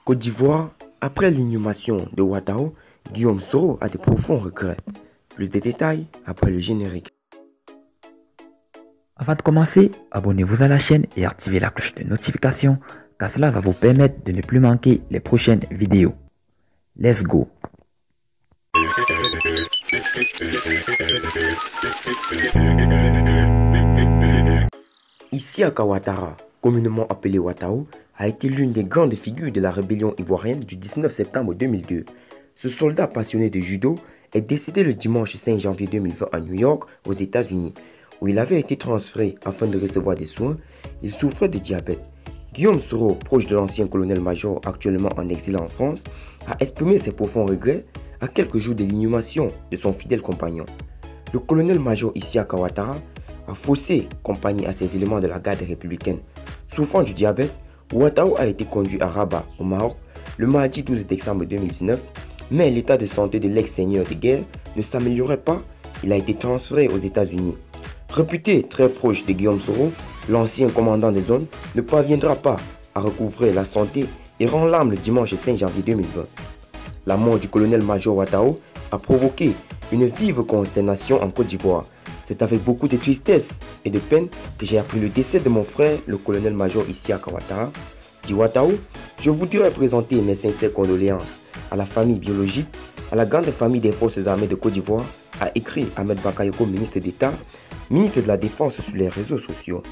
Côte d'Ivoire, après l'inhumation de Ouattara, Guillaume Soro a de profonds regrets. Plus de détails après le générique. Avant de commencer, abonnez-vous à la chaîne et activez la cloche de notification car cela va vous permettre de ne plus manquer les prochaines vidéos. Let's go! Isiaka Ouattara, communément appelé Ouattara, a été l'une des grandes figures de la rébellion ivoirienne du 19 septembre 2002. Ce soldat passionné de judo est décédé le dimanche 5 janvier 2020 à New York, aux États-Unis, où il avait été transféré afin de recevoir des soins. Il souffrait de diabète. Guillaume Soro, proche de l'ancien colonel-major actuellement en exil en France, a exprimé ses profonds regrets à quelques jours de l'inhumation de son fidèle compagnon. Le colonel-major Isiaka Ouattara a faussé compagnie à ces éléments de la garde républicaine. Souffrant du diabète, Ouattara a été conduit à Rabat, au Maroc, le mardi 12 décembre 2019, mais l'état de santé de l'ex-seigneur de guerre ne s'améliorait pas. Il a été transféré aux États-Unis. Réputé très proche de Guillaume Soro, l'ancien commandant des zones ne parviendra pas à recouvrer la santé et rend l'âme le dimanche 5 janvier 2020. La mort du colonel-major Ouattara a provoqué une vive consternation en Côte d'Ivoire. C'est avec beaucoup de tristesse et de peine que j'ai appris le décès de mon frère, le colonel-major Isiaka Ouattara. Dit Ouattara, je voudrais présenter mes sincères condoléances à la famille biologique, à la grande famille des forces armées de Côte d'Ivoire, a écrit Ahmed Bakayoko, ministre d'État, ministre de la Défense sur les réseaux sociaux.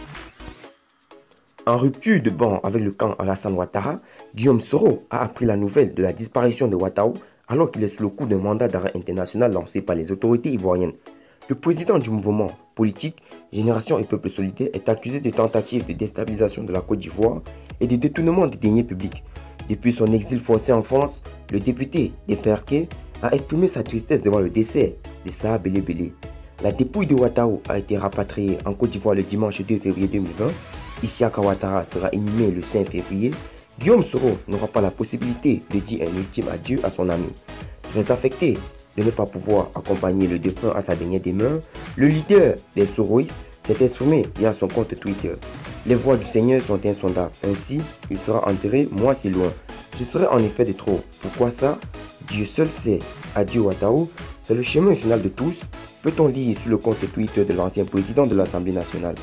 En rupture de banc avec le camp Alassane Ouattara, Guillaume Soro a appris la nouvelle de la disparition de Ouattara alors qu'il est sous le coup d'un mandat d'arrêt international lancé par les autorités ivoiriennes. Le président du mouvement politique Génération et Peuple Solidaire est accusé de tentatives de déstabilisation de la Côte d'Ivoire et de détournement des deniers publics. Depuis son exil forcé en France, le député Deferke a exprimé sa tristesse devant le décès de Saha Bélé Bélé. La dépouille de Ouattara a été rapatriée en Côte d'Ivoire le dimanche 2 février 2020. Isiaka Ouattara sera inhumé le 5 février. Guillaume Soro n'aura pas la possibilité de dire un ultime adieu à son ami. Très affecté de ne pas pouvoir accompagner le défunt à sa dernière demeure, le leader des Soroïstes s'est exprimé via son compte Twitter. Les voix du Seigneur sont insondables, ainsi il sera enterré moi si loin. Je serai en effet de trop. Pourquoi ça? Dieu seul sait. Adieu Ouattara, c'est le chemin final de tous, peut-on lire sur le compte Twitter de l'ancien président de l'Assemblée nationale.